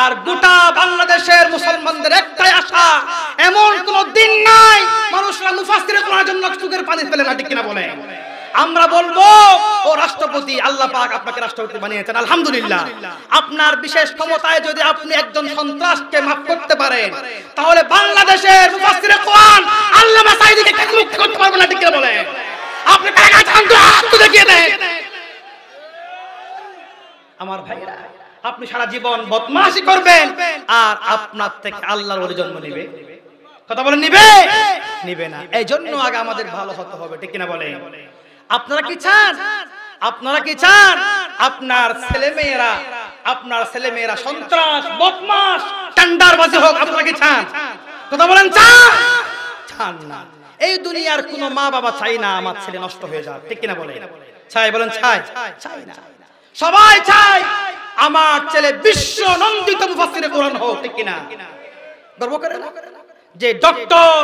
আর গোটা বাংলাদেশের মুসলমানদের একটাই আশা, এমন কোন দিন নাই মানুষরা মুফাসসিরে কোরআনের জন্য চোখের পানি ফেলে না, ঠিক কিনা বলে? আমরা বলবো, ও রাষ্ট্রপতি, আল্লাহ পাক আপনাকে রাষ্ট্রপতি বানিয়েছেন, আলহামদুলিল্লাহ। আপনার বিশেষ ক্ষমতায় যদি আপনি একজন সন্ত্রাসকে মাফ করতে পারেন, তাহলে বাংলাদেশের মুফাসসিরে কোরআন আল্লামা সাঈদীকে কেন মুক্ত করতে পারবেন না, ঠিক কিনা বলে? আপনি কাকে চান তো হাত দেখিয়ে দেন। আমার ভাইরা, আপনি সারা জীবন বদমাশি করবেন আর আপনার থেকে আল্লাহর ওলি জন্ম নেবে? কথা বলেন, নিবে? নিবে না। এই জন্য আগে আমাদের ভালো হতে হবে, ঠিক কিনা বলে? আপনারা কি চান? আপনারা কি চান আপনার ছেলেমেয়েরা সন্ত্রাস, বদমাশ, টেন্ডারবাজি হোক? আপনারা কি চান? কথা বলেন, চান? চান না। এই দুনিয়ার কোনো মা বাবা চাই না আমার ছেলে নষ্ট হয়ে যাক, ঠিক কিনা বলে? চাই? বলেন চাই? চাই না। সবাই চায় আমার ছেলে বিশ্ব নন্দিত মুফাসসিরে কোরআন হোক, ঠিক কিনা? গর্ব করে না যে ডক্টর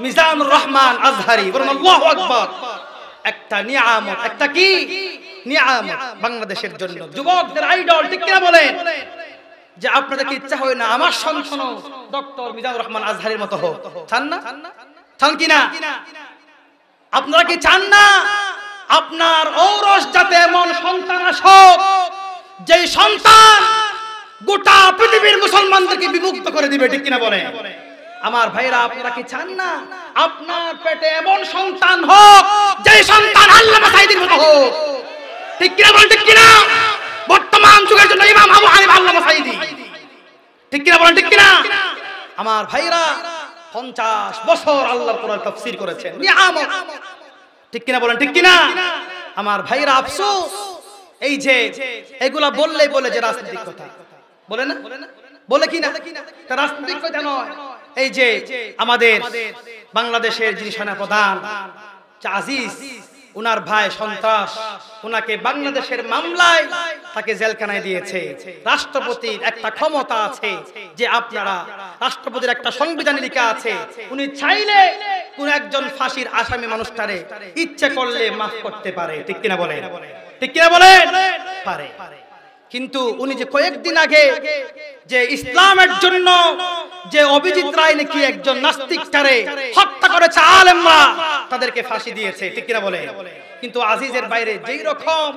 মিজানুর রহমান আজহারি, বলেন আল্লাহু আকবার, একটা নিয়ামত, একটা কি নিয়ামত বাংলাদেশের জন্য, যুবকদের আইডল, ঠিক কিনা বলেন? যে আপনাদের কি ইচ্ছা হয় না আমার সন্তান ডক্টর মিজানুর রহমান আজহারির মতো হোক? চান না? চান কিনা? আপনারা কি চান না আপনার ঔরস যাতে এমন সন্তান আসুক যে সন্তান গোটা পৃথিবীর মুসলমানদেরকে বিমুক্ত করে দিবে, ঠিক কিনা বলে? আমার ভাইরা, আপনারা কি চান না আপনার পেটে এমন সন্তান হোক যে সন্তান আল্লামা সাঈদীর মতো হোক? ঠিক কিনা বলেন? ঠিক কিনা? বর্তমান যুগের জন্য ইমাম আবু হানিফা আল্লামা সাঈদী, ঠিক কিনা বলেন? ঠিক কিনা? আমার ভাইরা 50 বছর আল্লাহর কোরআন তাফসীর করেছেন, নিয়ামত, ঠিক কিনা বলেন? ঠিক কিনা? আমার ভাইরা, আফসোস এই যে এগুলা বললেই বলে যে রাজনৈতিক কথা, বলে না? বলে কিনা? রাজনৈতিক কথা নয়। এই যে আমাদের বাংলাদেশের যিনি সেনাপ্রধান আজিজ, উনার ভাই সন্ত্রাস, উনাকে বাংলাদেশের মামলায় তাকে জেলখানায় দিয়েছে। রাষ্ট্রপতির একটা ক্ষমতা আছে যে আপনারা, রাষ্ট্রপতির একটা সংবিধানে লেখা আছে উনি চাইলে কোন একজন ফাঁসির আসামি মানুষটারে ইচ্ছে করলে মাফ করতে পারে, ঠিক কিনা বলেন? ঠিক কিনা বলেন? পারে। কিন্তু উনি যে কয়েকদিন আগে যে ইসলামের জন্য যে অভিজিৎ রায় নাকি একজন নাস্তিকটারে হত্যা করেছে, আলেমরা তাদেরকে ফাঁসি দিয়েছে, ঠিক কিনা বলে? কিন্তু আজিজের বাইরে যেই রকম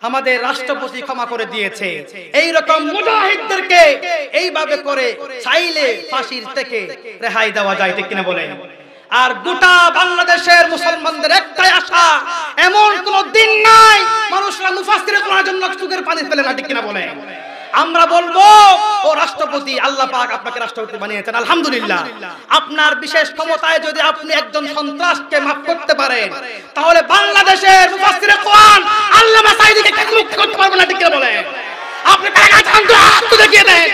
আমাদের রাষ্ট্রপতি ক্ষমা করে দিয়েছে, এই রকম মুজাহিদদেরকে এইভাবে করে চাইলে ফাঁসির থেকে রেহাই দেওয়া যায়, ঠিক কিনা বলে? আর গোটা বাংলাদেশের মুসলমানদের একটাই আশা, এমন কোন দিন নাই মানুষরা মুফাসসিরে কোরআনের জন্য চোখের পানি ফেলে না, ঠিক কিনা বলে? আমরা বলবো, ও রাষ্ট্রপতি, আল্লাহ পাক আপনাকে রাষ্ট্রপতি বানিয়েছেন, আলহামদুলিল্লাহ। আপনার বিশেষ ক্ষমতায় যদি আপনি একজন সন্ত্রাসকে মাফ করতে পারেন, তাহলে বাংলাদেশের মুফাসসিরে কোরআন আল্লামা সাঈদীকে কেন মুক্ত করতে পারবেন না, ঠিক কিনা বলে? আপনি কাকে চান তো হাত দেখিয়ে দেন।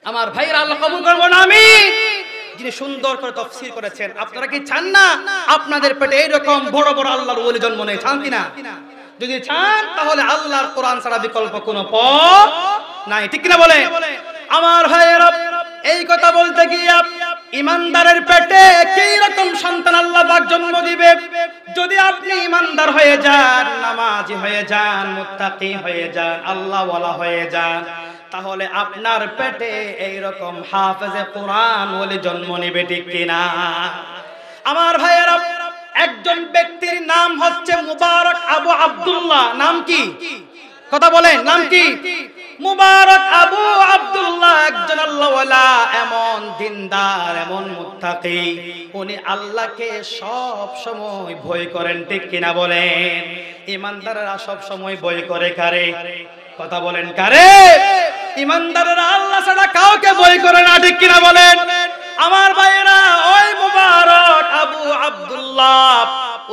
আমার ভাইরা, আল্লাহ কবুল করবেন, আমিন। যিনি সুন্দর করে তাফসীর করেছেন, আপনারা কি চান না আপনাদের পেটে এরকম বড় বড় আল্লাহর ওলি জন্ম নেয়? চান কিনা? যদি চান তাহলে আল্লাহর কোরআন ছাড়া বিকল্প কোনো পথ নাই, ঠিক কিনা বলে? আমার ভাইরা, এই কথা বলতে গিয়ে ইমানদারের পেটে কি রকম সন্তান আল্লাহ পাক জন্ম দিবে? যদি আপনি ইমানদার হয়ে যান, নামাজি হয়ে যান, মুত্তাকি হয়ে যান, আল্লাহওয়ালা হয়ে যান, তাহলে আপনার পেটে এইরকম হাফেজে কোরআন ওলি জন্ম নেবে, ঠিক কিনা? আমার ভাইয়েরা, একজন ব্যক্তির নাম হচ্ছে মুবারক আবু আব্দুল্লাহ। নাম কি? কথা বলেন, নাম কি? মুবারক আবু আব্দুল্লাহ একজন আল্লাহওয়ালা, এমন দিনদার, এমন মুত্তাকি, উনি আল্লাহকে সব সময় ভয় করেন, ঠিক কিনা বলেন? ইমানদাররা সব সময় ভয় করে কারে? কথা বলেন, কারে? ইমানদাররা আল্লাহ ছাড়া কাউকে ভয় করে না, ঠিক কিনা বলেন? আমার ভাইয়েরা, ওই মুবারক আবু আব্দুল্লাহ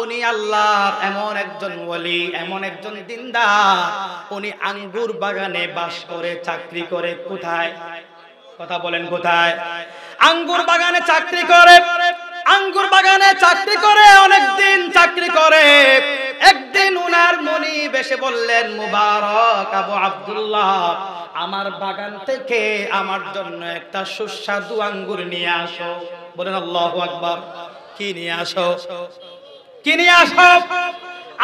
উনি আল্লাহর এমন একজন ওলি, এমন একজন দিনদার, উনি আঙ্গুর বাগানে বাস করে, চাকরি করে। কোথায়? কথা বলেন, কোথায়? আঙ্গুর বাগানে চাকরি করে। আঙ্গুর বাগানে চাকরি করে, অনেকদিন চাকরি করে। একদিন উনার মনিব এসে বললেন, মুবারক আবু আব্দুল্লাহ, আমার বাগান থেকে আমার জন্য একটা সুস্বাদু আঙ্গুর নিয়ে আসো। বলেন আল্লাহু আকবার। কি নিয়ে আসো? কি নিয়ে আসো?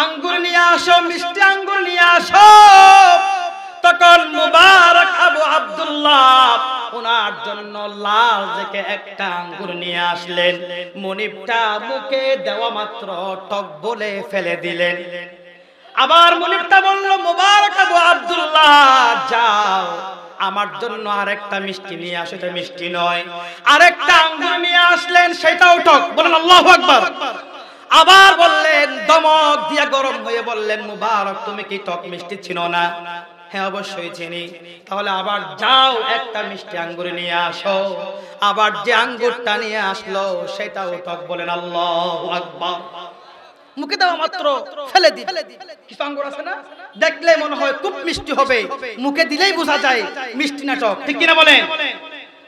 আঙ্গুর নিয়ে আসো, মিষ্টি আঙ্গুর নিয়ে আসো। থেকে একটা আঙ্গুর নিয়ে আসলেন, মুনিবটা মুখে দেওয়া মাত্র টক বলে ফেলে দিলেন। আবার মুনিবটা বলল, মুবারক আবু আব্দুল্লাহ, যাও আমার জন্য আরেকটা মিষ্টি নিয়ে আসো। এটা মিষ্টি নয়, আরেকটা আঙ্গুর নিয়ে আসলেন, সেটাও টক। বলেন আল্লাহু আকবার। আবার বললেন, দমক দিয়া গরম হয়ে বললেন, মুবারক তুমি কি টক মিষ্টি চিনো না? হ্যাঁ অবশ্যই চিনি। তাহলে আবার যাও একটা মিষ্টি আঙ্গুর নিয়ে আসো। আবার যে আঙ্গুরটা নিয়ে আসলো সেটাও টক। বলেন আল্লাহু আকবার। মুখে দেওয়া মাত্র ফেলে দিই। কিছু আঙ্গুর আছে না, দেখলে মনে হয় খুব মিষ্টি হবে, মুখে দিলেই বোঝা যায় মিষ্টি না টক, ঠিক কিনা বলেন?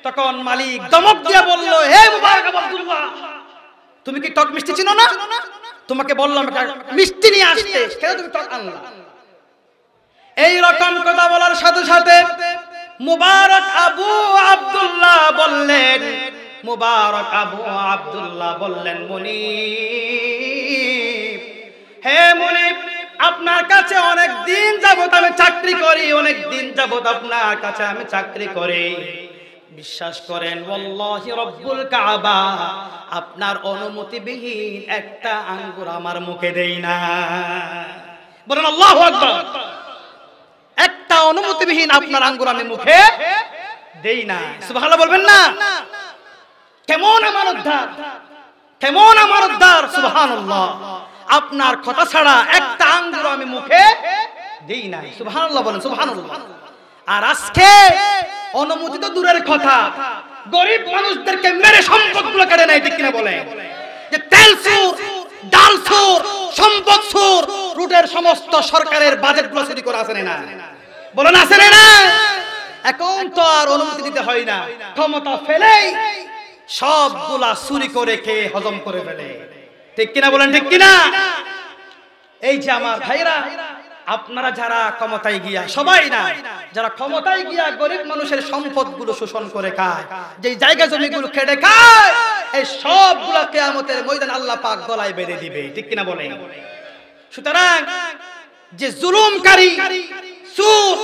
তখন মালিক দমক দিয়ে বলল, হে মুবারক আবু আব্দুল্লাহ, তুমি কি টক মিষ্টি চিনো না? তোমাকে বললাম একটা মিষ্টি নিয়ে আসতে, কেন তুমি টক আনলা? এই রকম কথা বলার সাথে সাথে মুবারক আবু আব্দুল্লাহ বললেন, মুবারক আবু আব্দুল্লাহ বললেন, মুনিব, হে মুনিব, আপনার কাছে অনেক দিন যাবত আমি চাকরি করি, অনেক দিন যাবত আপনার কাছে আমি চাকরি করি। বিশ্বাস করেন, ওয়াল্লাহি রব্বুল কাবা, আপনার অনুমতিবিহীন একটা আঙ্গুর আমার মুখে দেই না। বলেন আল্লাহু আকবার। একটা অনুমতিবিহীন আপনার আঙ্গুর আমি মুখে দেই না। সুবহানাল্লাহ বলবেন না? কেমন আমানতদার, কেমন আমানতদার। সুবহানাল্লাহ, আপনার কথা ছাড়া একটা আঙ্গুর আমি মুখে দেই না। সুবহানাল্লাহ বলেন, সুবহানাল্লাহ। আর আজকে অনুমতি তো দূরের কথা, গরিব মানুষদেরকে মেরে সম্পদগুলো কেড়ে নেয়, ঠিক কিনা বলেন? যে তেল সুর, ডাল সুর, সম্পদ সুর, রুটের সমস্ত সরকারের বাজেটগুলো চুরি করে আসে না? বলেন আসে না? এখন তো আর অনুমতি দিতে হয় না, ক্ষমতা ফেলেই সবগুলা চুরি করে খেয়ে হজম করে ফেলে, ঠিক কিনা বলেন? ঠিক কিনা? এই যে আমার ভাইরা, আপনারা যারা ক্ষমতায় গিয়া, সবাই না, যারা ক্ষমতায় গিয়া গরিব মানুষের সম্পদগুলো শোষণ করে খায়, যে জায়গা জমিগুলো খেটে খায়, এই সবগুলা কিয়ামতের ময়দানে আল্লাহ পাক গলায় বেঁধে দিবে, ঠিক কিনা বলেন? সুতরাং যে জুলুমকারী, চোর,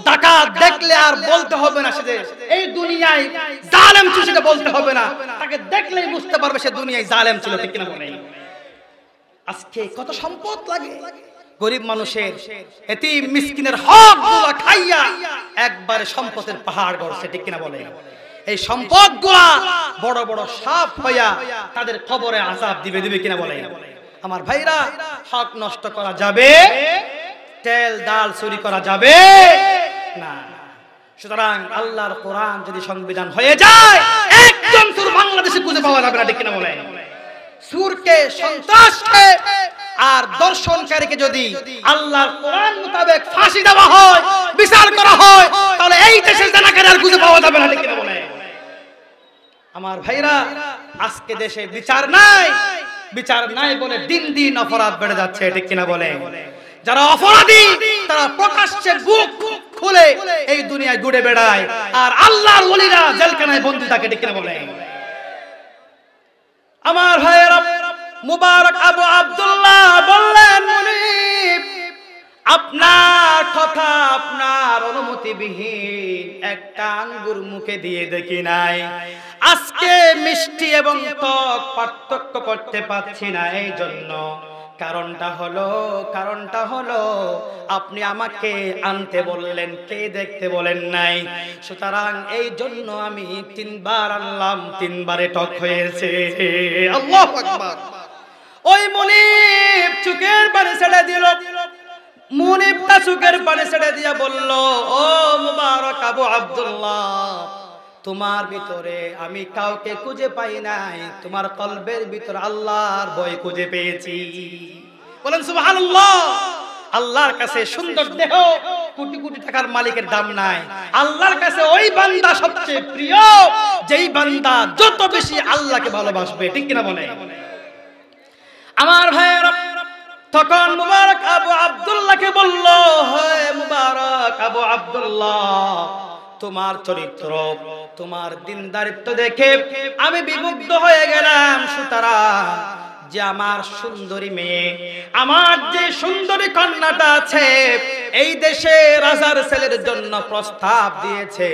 ডাকাত দেখলে আর বলতে হবে না সে এই দুনিয়ায় জালেম ছিল, সেটা বলতে হবে না, তাকে দেখলেই বুঝতে পারবে সে দুনিয়ায় জালেম ছিল, ঠিক কিনা বলেন? আজকে কত সম্পদ লাগে গরিব মানুষের, এতিম মিসকিনের হকগুলো খাইয়া একবারে সম্পদের পাহাড় গড়ছে, ঠিক কিনা বলেন? এই সম্পদগুলা বড় বড় সাপ হইয়া তাদের কবরে আযাব দিবে, দিবে কিনা বলেন? আমার ভাইরা, হক নষ্ট করা যাবে, তেল ডাল চুরি করা যাবে না। সুতরাং আল্লাহর কোরআন যদি সংবিধান হয়ে যায়, একজন চোর বাংলাদেশে খুঁজে পাওয়া যাবে না, ঠিক কিনা বলেন? চোরকে, সন্ত্রাসকে আর দর্শনকারীকে যদি আল্লাহর কোরআন মোতাবেক ফাঁসি দেওয়া হয়, বিচার করা হয়, তাহলে এই দেশের জানাকারী আর খুঁজে পাওয়া যাবে না, ঠিক কিনা বলেন? আমার ভাইরা, আজকে দেশে বিচার নাই, বিচার নাই বলে দিন দিন অপরাধ বেড়ে যাচ্ছে, ঠিক কিনা বলেন? যারা অপরাধী তারা প্রকাশ্যে বুক খুলে এই দুনিয়ায় ঘুরে বেড়ায়, আর আল্লাহর ওলিরা জেলখানায় বন্দী থাকে, ঠিক কিনা বলেন? আমার ভাইয়েরা, মুবারক আবু আব্দুল্লাহ বললেন, মুনিব, আপনার কথা, আপনার অনুমতিবিহীন একটা আঙ্গুর মুখে দিয়ে দেখি নাই, আজকে মিষ্টি এবং টক পার্থক্য করতে পারছি না। এই জন্য কারণটা হলো আপনি আমাকে আনতে বললেন, কে দেখতে বলেন নাই। সুতরাং এই জন্য আমি 3 বার আনলাম, 3 বারে টক হয়েছে। আল্লাহু আকবার। ওই মুনিব চোখের পানি ছেড়ে দিল। মুনিবটা চোখের পানি ছেড়ে দিয়া বলল, ও মুবারক আবু আব্দুল্লাহ, তোমার ভিতরে আমি কাউকে খুঁজে পাই নাই, তোমার কলবের ভিতর আল্লাহর ভয় খুঁজে পেয়েছি। বলেন সুবহানাল্লাহ। আল্লাহর কাছে সুন্দর দেহ, কোটি কোটি টাকার মালিকের দাম নাই। আল্লাহর কাছে ওই বান্দা সবচেয়ে প্রিয় যেই বান্দা যত বেশি আল্লাহকে ভালোবাসবে, ঠিক কিনা বলে? আমার ভাইয়েরা, তখন মুবারক আবু আব্দুল্লাহকে বলল, হে মুবারক আবু আব্দুল্লাহ, তোমার চরিত্র, তোমার দিনদারিত্ব দেখে আমি বিমুগ্ধ হয়ে গেলাম। সুতরাং যে আমার সুন্দরী মেয়ে, আমার যে সুন্দরী কন্যাটা আছে, এই দেশে রাজার ছেলের জন্য প্রস্তাব দিয়েছে,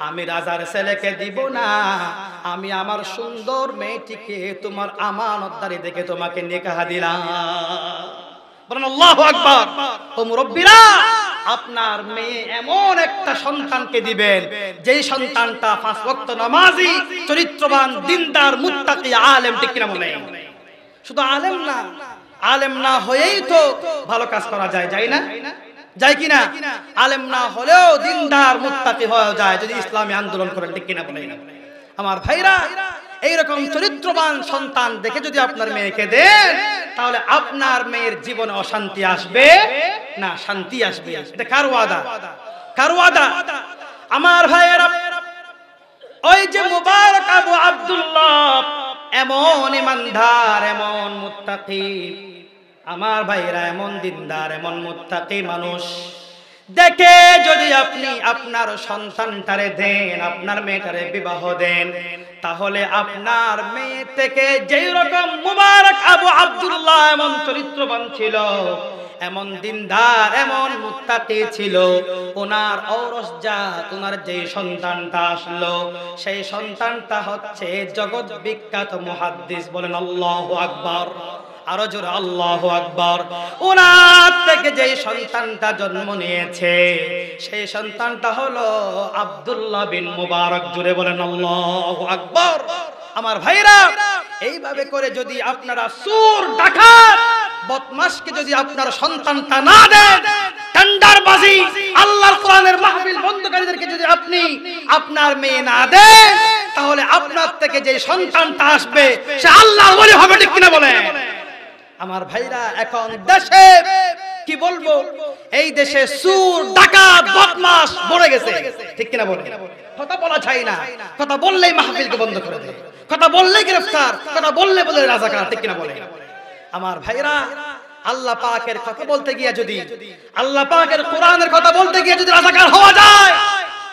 আমি রাজার ছেলেকে দিব না, আমি আমার সুন্দর মেয়েটিকে তোমার আমানতদারি দেখে তোমাকে নিকাহ দিলাম। বলেন আল্লাহু আকবার। ও মুরব্বিরা, আপনার মেয়ে এমন একটা সন্তানকে দিবেন যেই সন্তানটা 5 ওয়াক্ত নামাজি, চরিত্রবান, দিনদার, মুত্তাকি, আলেম। ঠিক কিনা বলেন? শুধু আলেম না হয়েই তো ভালো কাজ করা যায়, যায় না? যায় কিনা? আলেম না হলেও দিনদার, মুত্তাকি হয়ে যায় যদি ইসলামী আন্দোলন করেন। ঠিক কিনা বলেন? আমার ভাইরা, এইরকম চরিত্রবান সন্তান দেখে যদি আপনার মেয়েকে দেন, তাহলে আপনার মেয়ের জীবনে অশান্তি আসবে না, শান্তি আসবে। এটা কার ওয়াদা? কার ওয়াদা? আমার ভাইয়েরা, ওই যে মুবারক আবু আব্দুল্লাহ এমন ইমানদার, এমন মুত্তাকি, আমার ভাইরা এমন দিনদার, এমন মুত্তাকি মানুষ দেখে যদি আপনি আপনার সন্তানটারে দেন, আপনার মেয়েটারে বিবাহ দেন, তাহলে আপনার মেয়ে থেকে যেই রকম মুবারক আবু আব্দুল্লাহ এমন চরিত্রবান ছিল, এমন দিনদার, এমন মুত্তাকি ছিল, ওনার ঔরসজাত, ওনার যে সন্তানটা আসলো, সেই সন্তানটা হচ্ছে জগৎ বিখ্যাত মুহাদ্দিস। বলেন আল্লাহু আকবার। আরো জোরে আল্লাহু আকবার। ওনার থেকে যে সন্তানটা জন্ম নিয়েছে, সেই সন্তানটা হলো আব্দুল্লাহ বিন মুবারক। জোরে বলেন আল্লাহু আকবার। আমার ভাইরা, এইভাবে করে যদি আপনারা চোর, ডাকাত, বদমাশকে যদি আপনার সন্তানটা না দেন, টেন্ডারবাজি, আল্লাহর কোরআনের মাহফিল বন্ধকারীদেরকে যদি আপনি আপনার মেয়ে না দেন, তাহলে আপনার থেকে যে সন্তানটা আসবে সে আল্লাহর ওলি হবে। ঠিক কিনা বলেন? আমার ভাইরা, এখন দেশে কি বলবো, এই দেশে চোর, ডাকাত, বদমাশ ভরে গেছে। ঠিক কিনা বলেন? কথা বলা চাই না, কথা বললেই মাহফিলকে বন্ধ করে দেয়, কথা বললেই গ্রেফতার, কথা বললে বলে রাজাকার। ঠিক কিনা বলেন? আমার ভাইরা, আল্লাহ পাকের কথা বলতে গিয়ে যদি, আল্লাহ পাকের কোরআনের কথা বলতে গিয়ে যদি রাজাকার হওয়া যায়,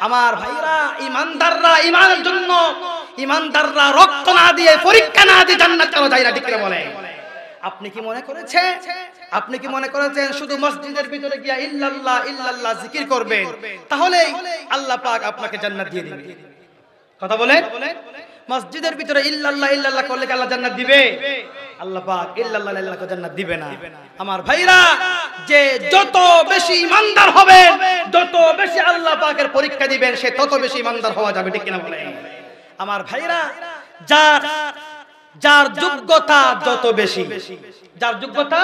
আমার ভাইরা, ইমানদাররা ইমানের জন্য, ইমানদাররা রক্ত না দিয়ে, পরীক্ষা না দিয়ে জান্নাত কেন যায় না? ঠিক কিনা বলেন? আপনি কি মনে করেছেন, আপনি কি মনে করেছেন শুধু মসজিদের ভিতরে গিয়া ইল্লাল্লাহ ইল্লাল্লাহ জিকির করবেন তাহলেই আল্লাহ পাক আপনাকে জান্নাত দিয়ে দিবে? কথা বলেন। মসজিদের ভিতরে ইল্লাল্লাহ ইল্লাল্লাহ করলে কি আল্লাহ জান্নাত দিবে? আল্লাহ পাক ইল্লাল্লাহ ইল্লাল্লাহ জান্নাত দিবে না। আমার ভাইরা, যে যত বেশি ইমানদার হবে, যত বেশি আল্লাহ পাকের পরীক্ষা দিবেন, সে তত বেশি ইমানদার হওয়া যাবে। ঠিক কিনা বলেন? আমার ভাইরা, যার যোগ্যতা যত বেশি, যার যোগ্যতা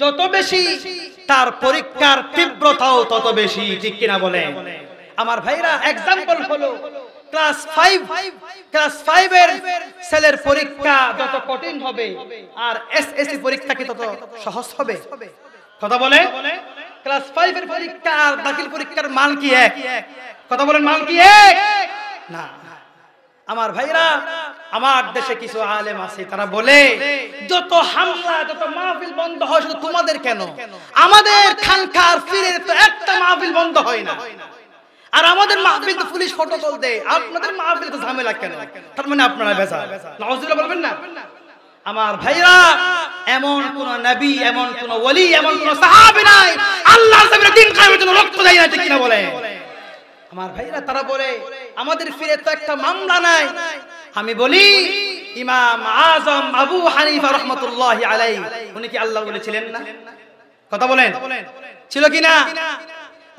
যত বেশি, তার পরীক্ষার তীব্রতাও তত বেশি। ঠিক কিনা বলেন? আমার ভাইরা, एग्जांपल হলো ক্লাস 5 এর ছেলের পরীক্ষা যত কঠিন হবে, আর এসএসসি পরীক্ষা কি তত সহজ হবে? কথা বলে। ক্লাস 5 এর পরীক্ষা আর দাখিল পরীক্ষার মান কি এক? কথা বলেন, মান কি এক? না। আমার ভাইরা, আমার দেশে কিছু আলেম আছে, তারা বলে যত হামলা, যত মাহফিল বন্ধ হয় শুধু তোমাদের কেন, আমাদের খানকার পীরের তো একটা মাহফিল বন্ধ হয় না, আর আমাদের মাহফিল তো পুলিশ ফটো তুল দেয়, আপনাদের মাহফিল তো ঝামেলা কেন? তার মানে আপনারা বেজার। নাউজুবিল্লাহ বলবেন না? আমার ভাইরা, এমন কোন নবী, এমন কোন ওলি, এমন কোন সাহাবী নাই আল্লাহর জমিনে দিন কায়েমের জন্য রক্ত দেয় না। ঠিক কিনা বলে? আমার ভাইরা, তারা বলে আমাদের ফিরে তো একটা মামলা নাই। আমি বলি, ইমাম আজম আবু হানিফা রাহমাতুল্লাহি আলাইহি, উনি কি আল্লাহ বলেছিলেন না? কথা বলেন, ছিল কি না?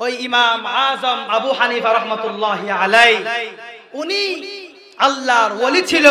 ওই ইমাম আজম আবু হানিফা রাহমাতুল্লাহি আলাইহি, উনি আল্লাহর ওলি ছিল।